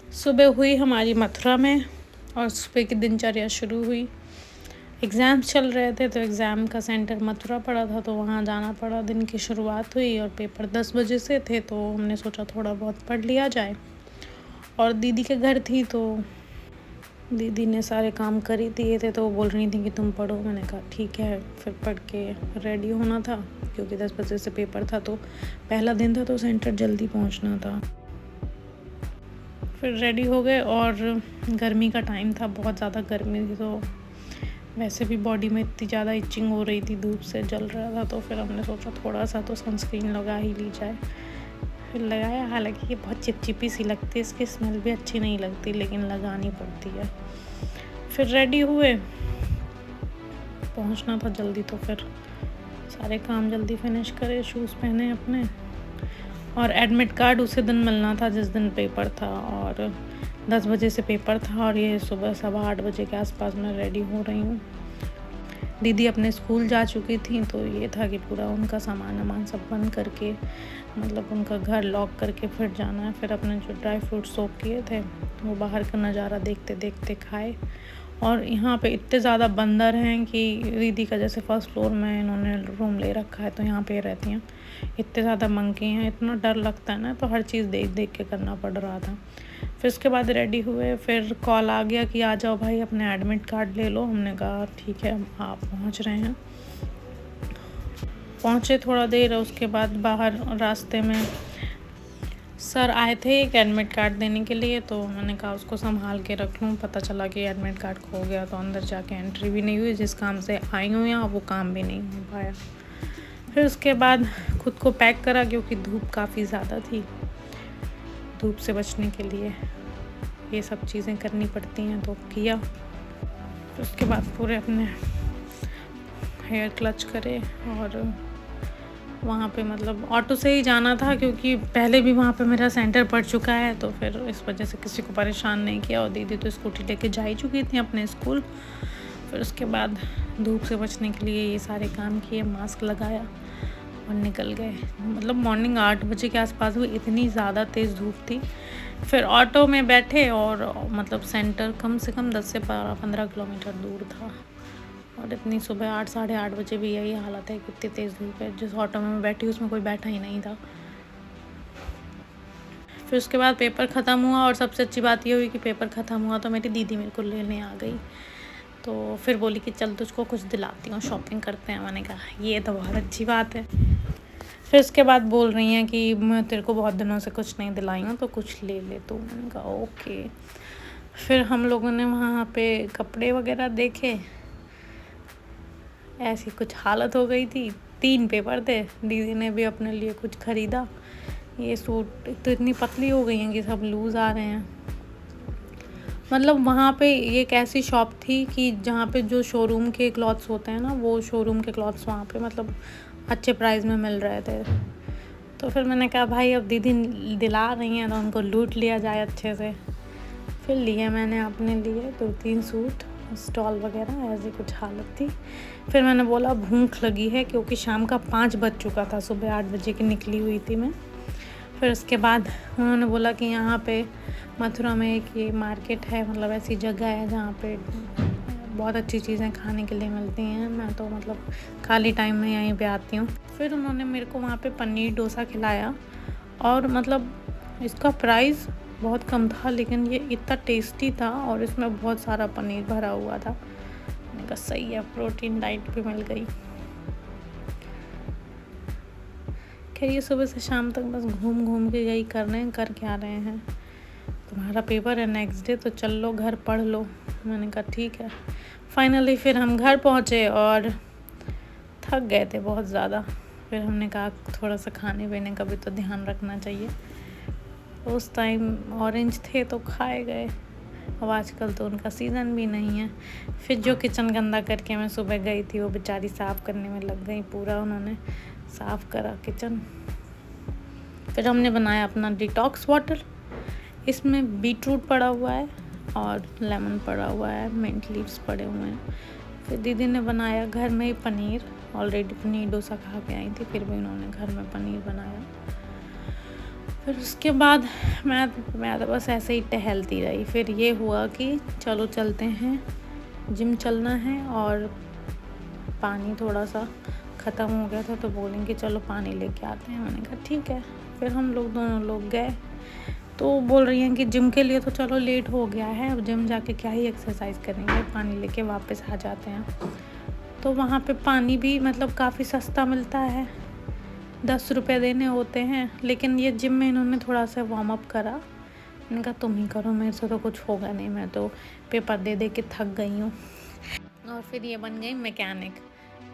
सुबह हुई हमारी मथुरा में और सुबह की दिनचर्या शुरू हुई। एग्ज़ाम्स चल रहे थे तो एग्ज़ाम का सेंटर मथुरा पड़ा था, तो वहाँ जाना पड़ा। दिन की शुरुआत हुई और पेपर 10 बजे से थे, तो हमने सोचा थोड़ा बहुत पढ़ लिया जाए। और दीदी के घर थी तो दीदी ने सारे काम कर ही दिए थे, तो वो बोल रही थी कि तुम पढ़ो। मैंने कहा ठीक है। फिर पढ़ के रेडी होना था क्योंकि 10 बजे से पेपर था, तो पहला दिन था तो सेंटर जल्दी पहुँचना था। फिर रेडी हो गए और गर्मी का टाइम था, बहुत ज़्यादा गर्मी थी, तो वैसे भी बॉडी में इतनी ज़्यादा इचिंग हो रही थी, धूप से जल रहा था, तो फिर हमने सोचा थोड़ा सा तो सनस्क्रीन लगा ही ली जाए। फिर लगाया, हालांकि ये बहुत चिपचिपी सी लगती है, इसकी स्मेल भी अच्छी नहीं लगती, लेकिन लगानी पड़ती है। फिर रेडी हुए, पहुंचना था जल्दी, तो फिर सारे काम जल्दी फिनिश करे, शूज़ पहने अपने। और एडमिट कार्ड उसी दिन मिलना था जिस दिन पेपर था, और 10 बजे से पेपर था और ये सुबह 8:15 बजे के आसपास मैं रेडी हो रही हूँ। दीदी अपने स्कूल जा चुकी थी, तो ये था कि पूरा उनका सामान सब बंद करके, मतलब उनका घर लॉक करके फिर जाना है। फिर अपने जो ड्राई फ्रूट सोक किए थे वो बाहर का नज़ारा देखते देखते खाए। और यहाँ पे इतने ज़्यादा बंदर हैं कि दीदी का जैसे फर्स्ट फ्लोर में इन्होंने रूम ले रखा है, तो यहाँ पे रहती हैं। इतने ज़्यादा मंकी हैं, इतना डर लगता है ना, तो हर चीज़ देख देख के करना पड़ रहा था। फिर उसके बाद रेडी हुए, फिर कॉल आ गया कि आ जाओ भाई अपने एडमिट कार्ड ले लो। हमने कहा ठीक है, आप पहुँच रहे हैं। पहुँचे थोड़ा देर, उसके बाद बाहर रास्ते में सर आए थे एक एडमिट कार्ड देने के लिए, तो मैंने कहा उसको संभाल के रख लूँ। पता चला कि एडमिट कार्ड खो गया, तो अंदर जाके एंट्री भी नहीं हुई, जिस काम से आई हूँ यहाँ वो काम भी नहीं हो पाया। फिर उसके बाद खुद को पैक करा, क्योंकि धूप काफ़ी ज़्यादा थी। धूप से बचने के लिए ये सब चीज़ें करनी पड़ती हैं, तो किया। फिर उसके बाद पूरे अपने हेयर क्लच करे, और वहाँ पे मतलब ऑटो से ही जाना था, क्योंकि पहले भी वहाँ पे मेरा सेंटर पड़ चुका है, तो फिर इस वजह से किसी को परेशान नहीं किया। और दीदी तो स्कूटी लेके जा ही चुकी थी अपने स्कूल। फिर उसके बाद धूप से बचने के लिए ये सारे काम किए, मास्क लगाया और निकल गए। मतलब मॉर्निंग 8 बजे के आसपास हुई, इतनी ज़्यादा तेज़ धूप थी। फिर ऑटो में बैठे, और मतलब सेंटर कम से कम 10 से 15 किलोमीटर दूर था, और इतनी सुबह 8 साढ़े 8 बजे भी यही हालत है कि इतनी तेज़ धूप है। जिस ऑटो में मैं बैठी उसमें कोई बैठा ही नहीं था। फिर उसके बाद पेपर ख़त्म हुआ, और सबसे अच्छी बात ये हुई कि पेपर ख़त्म हुआ तो मेरी दीदी मेरे को लेने आ गई। तो फिर बोली कि चल तुझको कुछ दिलाती हूँ, शॉपिंग करते हैं। मैंने कहा ये तो बहुत अच्छी बात है। फिर उसके बाद बोल रही हैं कि मैं तेरे को बहुत दिनों से कुछ नहीं दिलाई हूँ, तो कुछ ले ले। तो मैंने कहा ओके। फिर हम लोगों ने वहाँ पे कपड़े वगैरह देखे, ऐसी कुछ हालत हो गई थी। 3 पेपर थे, दीदी ने भी अपने लिए कुछ ख़रीदा। ये सूट तो इतनी पतली हो गई हैं कि सब लूज़ आ रहे हैं। मतलब वहाँ पे ये एक ऐसी शॉप थी कि जहाँ पे जो शोरूम के क्लॉथ्स होते हैं ना, वो शोरूम के क्लॉथ्स वहाँ पे मतलब अच्छे प्राइस में मिल रहे थे। तो फिर मैंने कहा भाई अब दीदी दिला रही हैं तो उनको लूट लिया जाए अच्छे से। फिर लिए मैंने अपने लिए 2-3 सूट, स्टॉल वगैरह, ऐसी कुछ हालत थी। फिर मैंने बोला भूख लगी है, क्योंकि शाम का 5 बज चुका था, सुबह 8 बजे की निकली हुई थी मैं। फिर उसके बाद उन्होंने बोला कि यहाँ पे मथुरा में एक ये मार्केट है, मतलब ऐसी जगह है जहाँ पे बहुत अच्छी चीज़ें खाने के लिए मिलती हैं। मैं तो मतलब खाली टाइम में यहीं पे आती हूँ। फिर उन्होंने मेरे को वहाँ पे पनीर डोसा खिलाया, और मतलब इसका प्राइस बहुत कम था, लेकिन ये इतना टेस्टी था, और इसमें बहुत सारा पनीर भरा हुआ था। मैंने कहा सही है, प्रोटीन डाइट भी मिल गई। खैर ये सुबह से शाम तक बस घूम घूम के यही कर रहे हैं। कर क्या रहे हैं, तुम्हारा पेपर है नेक्स्ट डे, तो चल लो घर पढ़ लो। मैंने कहा ठीक है। फाइनली फिर हम घर पहुँचे और थक गए थे बहुत ज़्यादा। फिर हमने कहा थोड़ा सा खाने पीने का भी तो ध्यान रखना चाहिए। उस टाइम ऑरेंज थे तो खाए गए, अब आजकल तो उनका सीज़न भी नहीं है। फिर जो किचन गंदा करके मैं सुबह गई थी, वो बेचारी साफ़ करने में लग गई। पूरा उन्होंने साफ़ करा किचन। फिर हमने बनाया अपना डिटॉक्स वाटर। इसमें बीटरूट पड़ा हुआ है और लेमन पड़ा हुआ है, मिंट लीव्स पड़े हुए हैं। फिर दीदी ने बनाया घर में ही पनीर। ऑलरेडी पनीर डोसा खा के आई थी, फिर भी उन्होंने घर में पनीर बनाया। फिर उसके बाद मैं तो बस ऐसे ही टहलती रही। फिर ये हुआ कि चलो चलते हैं, जिम चलना है और पानी थोड़ा सा ख़त्म हो गया था तो बोलेंगे चलो पानी लेके आते हैं। मैंने कहा ठीक है। फिर हम लोग दोनों लोग गए तो बोल रही हैं कि जिम के लिए तो चलो लेट हो गया है, अब जिम जाके क्या ही एक्सरसाइज करेंगे, पानी लेके वापस आ जाते हैं। तो वहाँ पे पानी भी मतलब काफ़ी सस्ता मिलता है, 10 रुपये देने होते हैं। लेकिन ये जिम में इन्होंने थोड़ा सा वार्म अप करा। मैंने कहा तुम ही करो, मेरे से तो कुछ होगा नहीं, मैं तो पेपर दे दे के थक गई हूँ। और फिर ये बन गई मैकेनिक।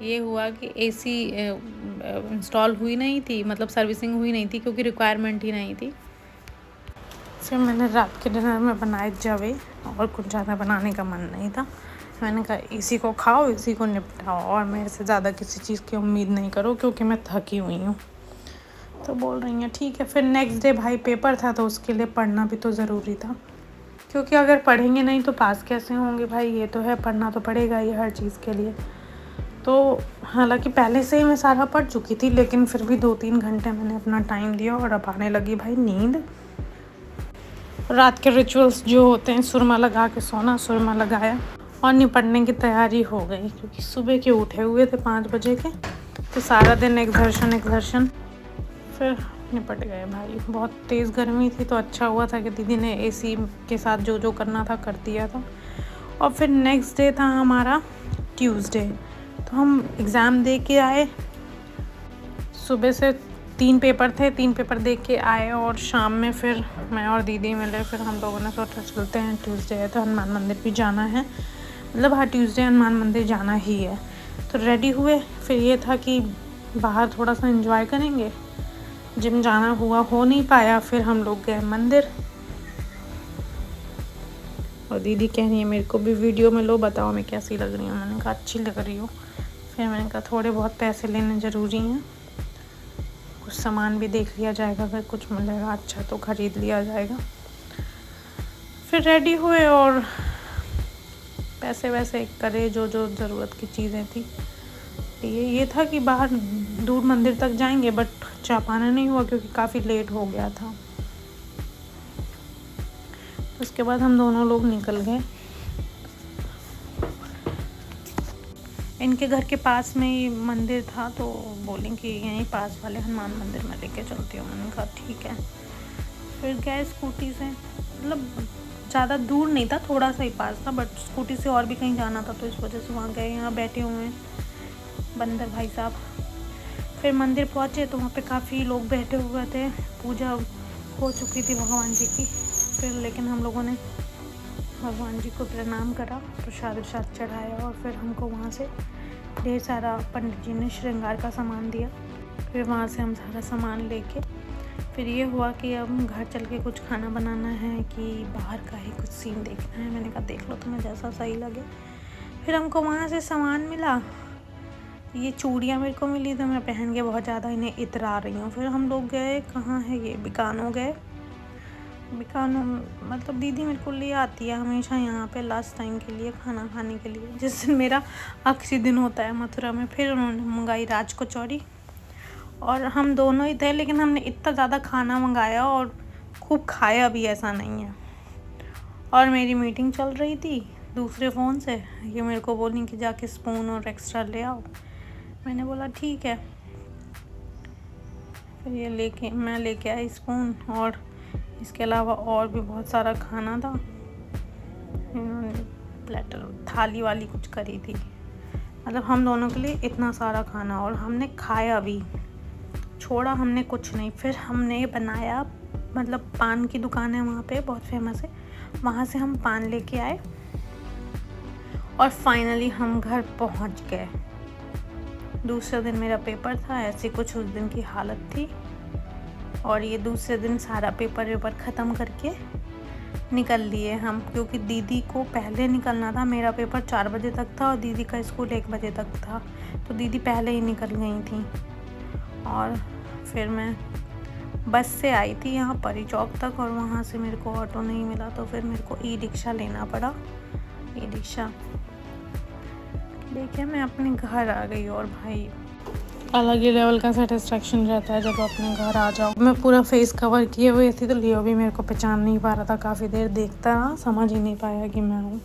ये हुआ कि एसी इंस्टॉल हुई नहीं थी, मतलब सर्विसिंग हुई नहीं थी क्योंकि रिक्वायरमेंट ही नहीं थी। फिर मैंने रात के डिनर में बनाए जवे और कुछ ज़्यादा बनाने का मन नहीं था। मैंने कहा इसी को खाओ, इसी को निपटाओ और मेरे से ज़्यादा किसी चीज़ की उम्मीद नहीं करो क्योंकि मैं थकी हुई हूँ। तो बोल रही हैं ठीक है। फिर नेक्स्ट डे भाई पेपर था तो उसके लिए पढ़ना भी तो ज़रूरी था, क्योंकि अगर पढ़ेंगे नहीं तो पास कैसे होंगे भाई। ये तो है, पढ़ना तो पड़ेगा ही हर चीज़ के लिए। तो हालांकि पहले से ही मैं सारा पढ़ चुकी थी, लेकिन फिर भी 2-3 घंटे मैंने अपना टाइम दिया और अब आने लगी भाई नींद। रात के रिचुअल्स जो होते हैं, सुरमा लगा के सोना, सुरमा लगाया और निपटने की तैयारी हो गई क्योंकि सुबह के उठे हुए थे 5 बजे के, तो सारा दिन एक्सर्शन। फिर निपट गए भाई। बहुत तेज़ गर्मी थी तो अच्छा हुआ था कि दीदी ने एसी के साथ जो जो करना था कर दिया था। और फिर नेक्स्ट डे था हमारा ट्यूसडे, तो हम एग्ज़ाम दे के आए। सुबह से 3 पेपर थे, 3 पेपर दे के आए और शाम में फिर मैं और दीदी मिले। फिर हम लोगों ने सोचा चलते हैं, ट्यूसडे है तो हनुमान मंदिर भी जाना है, मतलब हर ट्यूसडे हनुमान मंदिर जाना ही है। तो रेडी हुए। फिर ये था कि बाहर थोड़ा सा एंजॉय करेंगे, जिम जाना हो नहीं पाया। फिर हम लोग गए मंदिर और दीदी कह रही है मेरे को भी वीडियो में लो, बताओ मैं कैसी लग रही हूँ। मैंने कहा अच्छी लग रही हो। फिर मैंने कहा थोड़े बहुत पैसे लेने ज़रूरी हैं, कुछ सामान भी देख लिया जाएगा, अगर कुछ मिलेगा अच्छा तो ख़रीद लिया जाएगा। फिर रेडी हुए और पैसे वैसे करे जो जो ज़रूरत की चीज़ें थी। ये था कि बाहर दूर मंदिर तक जाएंगे बट जा पाना नहीं हुआ क्योंकि काफ़ी लेट हो गया था। उसके बाद हम दोनों लोग निकल गए। इनके घर के पास में ही मंदिर था तो बोले कि यहीं पास वाले हनुमान मंदिर में लेके चलती हूँ। मैंने कहा ठीक है। फिर गए स्कूटी से, मतलब ज़्यादा दूर नहीं था, थोड़ा सा ही पास था, बट स्कूटी से और भी कहीं जाना था तो इस वजह से वहाँ गए। यहाँ बैठे हुए हैं बंदर भाई साहब। फिर मंदिर पहुँचे तो वहाँ पे काफ़ी लोग बैठे हुए थे, पूजा हो चुकी थी भगवान जी की। फिर लेकिन हम लोगों ने भगवान जी को प्रणाम करा, प्रसाद वसाद चढ़ाया और फिर हमको वहाँ से ढेर सारा पंडित जी ने श्रृंगार का सामान दिया। फिर वहाँ से हम सारा सामान लेके फिर ये हुआ कि अब घर चल के कुछ खाना बनाना है कि बाहर का ही कुछ सीन देखना है। मैंने कहा देख लो तुम्हें जैसा सही लगे। फिर हमको वहाँ से सामान मिला, ये चूड़ियाँ मेरे को मिली तो मैं पहन के बहुत ज़्यादा इन्हें इतरा रही हूँ। फिर हम लोग गए, कहाँ है ये, बिकानो गए। बिकानो मतलब दीदी मेरे को ले आती है हमेशा यहाँ पे लास्ट टाइम के लिए, खाना खाने के लिए, जिस दिन मेरा आखिरी दिन होता है मथुरा में। फिर उन्होंने मंगाई राज कचौरी और हम दोनों ही थे, लेकिन हमने इतना ज़्यादा खाना मंगाया और खूब खाया भी ऐसा नहीं है। और मेरी मीटिंग चल रही थी दूसरे फ़ोन से, ये मेरे को बोली कि जाके स्पून और एक्स्ट्रा ले आओ। मैंने बोला ठीक है। फिर ये मैं लेके आई स्पून और इसके अलावा और भी बहुत सारा खाना था। इन्होंने प्लेटर थाली वाली कुछ करी थी, मतलब हम दोनों के लिए इतना सारा खाना, और हमने खाया भी, छोड़ा हमने कुछ नहीं। फिर हमने बनाया, मतलब पान की दुकान है वहाँ पे बहुत फेमस है, वहाँ से हम पान लेके आए और फाइनली हम घर पहुँच गए। दूसरे दिन मेरा पेपर था, ऐसी कुछ उस दिन की हालत थी। और ये दूसरे दिन सारा पेपर ख़त्म करके निकल लिए हम, क्योंकि दीदी को पहले निकलना था। मेरा पेपर 4 बजे तक था और दीदी का स्कूल 1 बजे तक था, तो दीदी पहले ही निकल गई थी। और फिर मैं बस से आई थी यहाँ परी चौक तक और वहाँ से मेरे को ऑटो नहीं मिला, तो फिर मेरे को ई रिक्शा लेना पड़ा। ई रिक्शा लेके मैं अपने घर आ गई। और भाई अलग ही लेवल का सेटिस्फेक्शन रहता है जब अपने घर आ जाओ। मैं पूरा फेस कवर किए हुए थी तो लियो भी मेरे को पहचान नहीं पा रहा था, काफ़ी देर देखता रहा, समझ ही नहीं पाया कि मैं हूँ।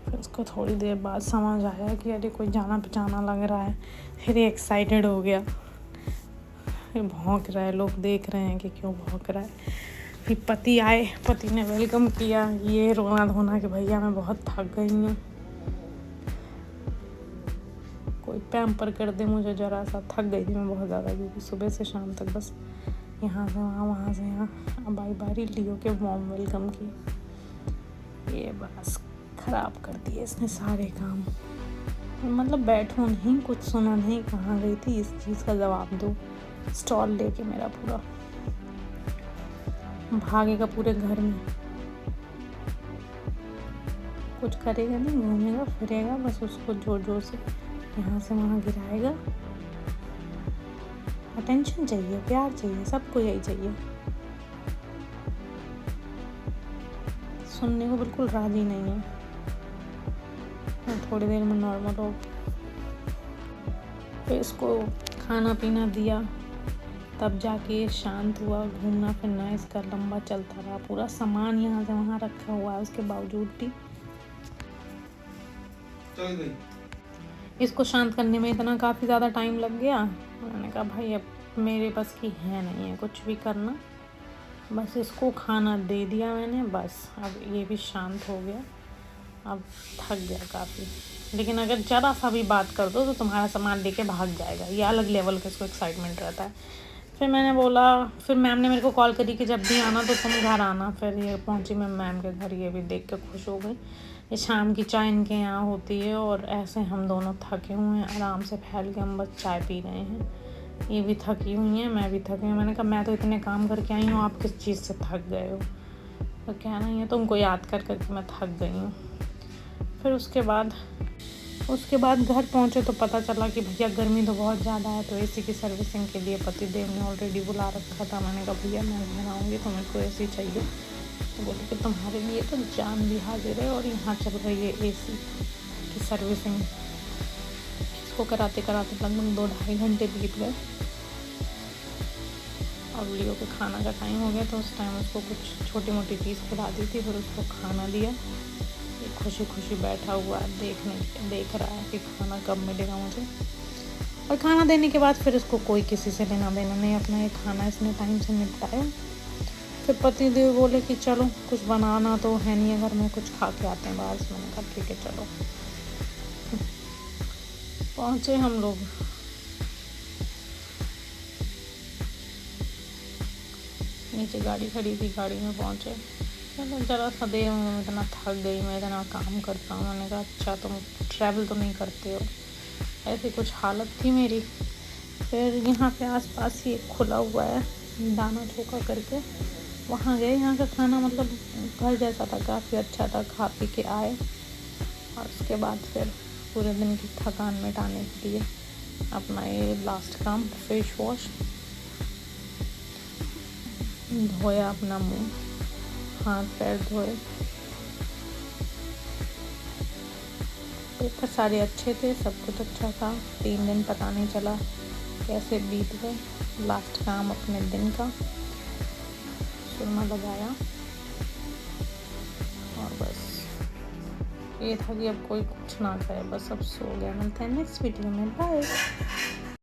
फिर उसको थोड़ी देर बाद समझ आया कि अरे कोई जाना पहचाना लग रहा है। फिर ये एक्साइटेड हो गया, फिर भौंक रहा है, लोग देख रहे हैं कि क्यों भौंक रहा है। फिर पति आए, पति ने वेलकम किया, ये रोना धोना कि भैया मैं बहुत थक गई हूँ, कोई पैम्पर कर दे मुझे ज़रा सा, थक गई थी मैं बहुत ज़्यादा, क्योंकि सुबह से शाम तक बस यहाँ से वहाँ, वहाँ से यहाँ। अब बारी लियो के वार्म वेलकम की, ये बस ख़राब कर दिए इसने सारे काम। मतलब बैठो नहीं, कुछ सुनो नहीं, कहाँ गई थी इस चीज़ का जवाब दो। स्टॉल लेके मेरा पूरा भागेगा पूरे घर में, कुछ करेगा नहीं, घूमेगा फिरेगा, बस उसको जोर जोर से यहाँ से वहाँ गिराएगा। अटेंशन चाहिए, प्यार चाहिए, सबको यही चाहिए। सुनने को बिल्कुल राजी नहीं है। मैं थोड़ी देर में नॉर्मल हो, फिर इसको खाना पीना दिया, तब जाके शांत हुआ। घूमना फिरना इसका लंबा चलता रहा, पूरा सामान यहाँ से वहाँ रखा हुआ है, उसके बावजूद भी इसको शांत करने में इतना काफ़ी ज़्यादा टाइम लग गया। मैंने कहा भाई अब मेरे बस की है नहीं है कुछ भी करना, बस इसको खाना दे दिया मैंने, बस अब ये भी शांत हो गया, अब थक गया काफ़ी। लेकिन अगर ज़रा सा भी बात कर दो तो तुम्हारा सामान लेके भाग जाएगा, ये अलग लेवल का इसको एक्साइटमेंट रहता है। फिर मैंने बोला, फिर मैम ने मेरे को कॉल करी कि जब भी आना तो तुम घर आना। फिर ये पहुंची मैं मैम के घर, ये भी देख के खुश हो गई। ये शाम की चाय इनके यहाँ होती है और ऐसे हम दोनों थके हुए हैं, आराम से फैल के हम बस चाय पी रहे हैं। ये भी थकी हुई हैं, मैं भी थकी हूँ। मैंने कहा मैं तो इतने काम करके आई हूँ, आप किस चीज़ से थक गए हो? तो कहना ही है तुमको याद कर करके मैं थक गई हूँ। फिर उसके बाद घर पहुँचे तो पता चला कि भैया गर्मी तो बहुत ज़्यादा है, तो एसी की सर्विसिंग के लिए पतिदेव ने ऑलरेडी बुला रखा था। मैंने कहा भैया मैं घर आऊँगी तो मेरे को एसी चाहिए। तो बोले कि तुम्हारे लिए तो जान भी हाजिर है, और यहाँ चल रही है एसी की सर्विसिंग। इसको कराते कराते लगभग 2-2.5 घंटे बीत गए। और लियो के खाना का टाइम हो गया, तो उस टाइम उसको कुछ छोटी मोटी चीज़ खिला दी थी, फिर उसको खाना दिया। खुशी खुशी बैठा हुआ देख रहा है कि खाना कब मिलेगा मुझे। और खाना देने के बाद फिर इसको कोई किसी से लेना देना नहीं, अपना ये खाना इसने टाइम से निपटाया। फिर पतिदेव बोले कि चलो कुछ बनाना तो है नहीं है घर में, कुछ खा के आते हैं बाहर से। मैंने कहा ठीक है चलो। पहुँचे हम लोग, नीचे गाड़ी खड़ी थी, गाड़ी में पहुँचे। चलो ज़रा सा देर में, मैं इतना थक गई, मैं इतना काम करता हूँ। मैंने कहा अच्छा तुम ट्रैवल तो नहीं करते हो, ऐसी कुछ हालत थी मेरी। फिर यहाँ पे आसपास ही एक खुला हुआ है दाना चौका करके, वहाँ गए। यहाँ का खाना मतलब घर जैसा था, काफ़ी अच्छा था। खा पी के आए, और उसके बाद फिर पूरे दिन की थकान मिटाने के लिए अपना ये लास्ट काम, फेस वॉश, धोया अपना मुँह, हाथ पैर धोए। पेपर सारे अच्छे थे, सब कुछ अच्छा था। 3 दिन पता नहीं चला कैसे बीत गए। लास्ट काम अपने दिन का, सुरमा लगाया, और बस ये था कि अब कोई कुछ ना करे, बस अब सो गया। मिलते हैं नेक्स्ट वीडियो में, बाय।